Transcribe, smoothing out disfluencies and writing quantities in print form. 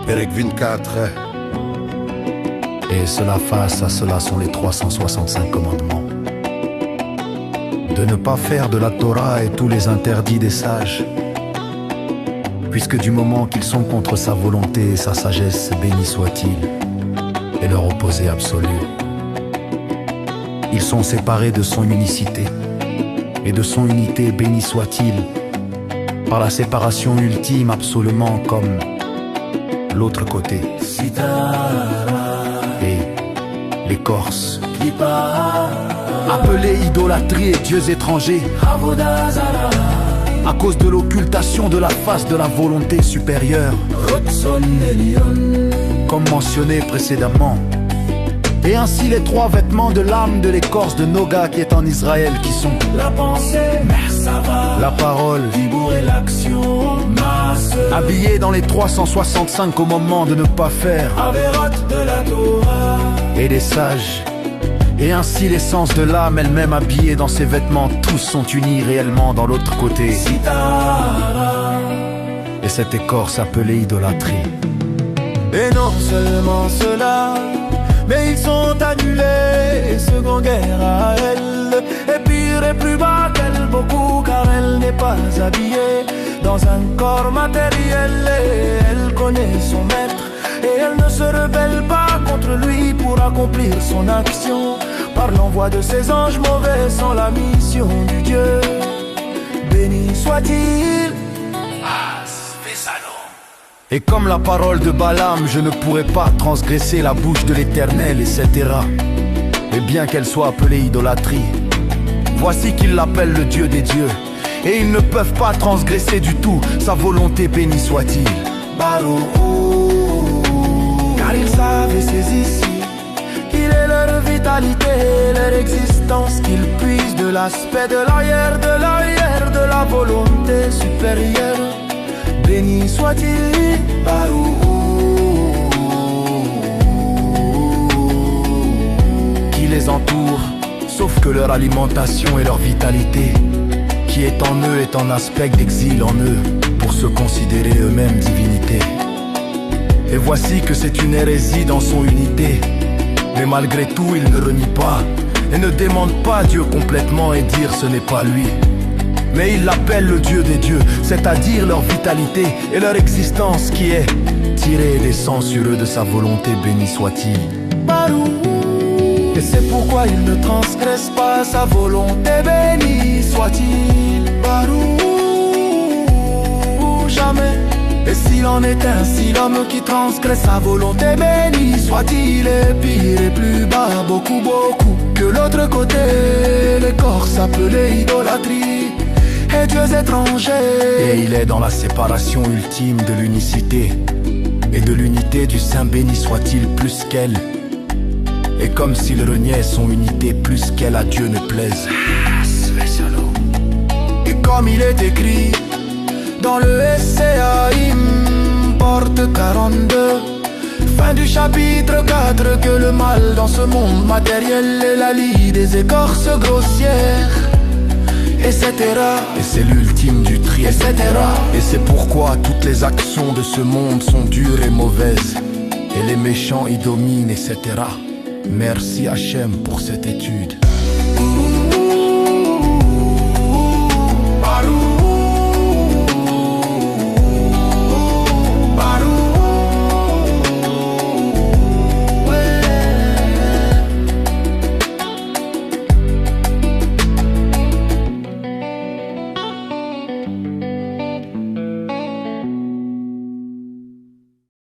Pérec 24. Et cela face à cela sont les 365 commandements. De ne pas faire de la Torah et tous les interdits des sages, puisque du moment qu'ils sont contre sa volonté et sa sagesse, béni soit-il, et leur opposé absolu, ils sont séparés de son unicité, et de son unité, béni soit-il, par la séparation ultime absolument comme l'autre côté. Et les Corses, appelés idolâtrie et dieux étrangers, à cause de l'occultation de la face de la volonté supérieure, comme mentionné précédemment. Et ainsi les trois vêtements de l'âme de l'écorce de Noga qui est en Israël, qui sont la pensée, la parole, et l'action, habillés dans les 365 commandements de ne pas faire, de la Torah, et des sages. Et ainsi l'essence de l'âme elle-même habillée dans ses vêtements, tous sont unis réellement dans l'autre côté. Et cette écorce appelée idolâtrie. Et non seulement cela, mais ils sont annulés, second guerre à elle. Et pire et plus bas qu'elle beaucoup, car elle n'est pas habillée dans un corps matériel. Et elle connaît son maître, et elle ne se rebelle pas contre lui pour accomplir son action, par l'envoi de ses anges mauvais sans la mission du Dieu. Béni soit-il. Et comme la parole de Balaam, je ne pourrai pas transgresser la bouche de l'Éternel, etc. Et bien qu'elle soit appelée idolâtrie, voici qu'il l'appelle le Dieu des dieux. Et ils ne peuvent pas transgresser du tout sa volonté, béni soit-il. Car ils savent et saisissent qu'il est leur vitalité, leur existence, qu'ils puissent de l'aspect de l'arrière, de la volonté supérieure. Béni soit-il, qui les entoure, sauf que leur alimentation et leur vitalité, qui est en eux, est en aspect d'exil en eux, pour se considérer eux-mêmes divinités. Et voici que c'est une hérésie dans son unité, mais malgré tout il ne renie pas, et ne démente pas Dieu complètement et dire ce n'est pas lui. Mais ils l'appellent le Dieu des dieux, c'est-à-dire leur vitalité et leur existence qui est tirée et descend sur eux de sa volonté, béni soit-il. Et c'est pourquoi ils ne transgressent pas sa volonté, béni soit-il. Jamais. Et s'il en est ainsi, l'homme qui transgresse sa volonté, béni soit-il. Et pire et plus bas, beaucoup, beaucoup, que l'autre côté, les Corses appelés idolâtrie et dieux étrangers. Et il est dans la séparation ultime de l'unicité et de l'unité du Saint, béni soit-il, plus qu'elle. Et comme s'il reniait son unité plus qu'elle, à Dieu ne plaise. Et comme il est écrit dans le Esséaïm, porte 42, fin du chapitre 4, que le mal dans ce monde matériel est la lie des écorces grossières, etc. Et c'est l'ultime du tri, etc. Et c'est pourquoi toutes les actions de ce monde sont dures et mauvaises, et les méchants y dominent, etc. Merci Hachem pour cette étude.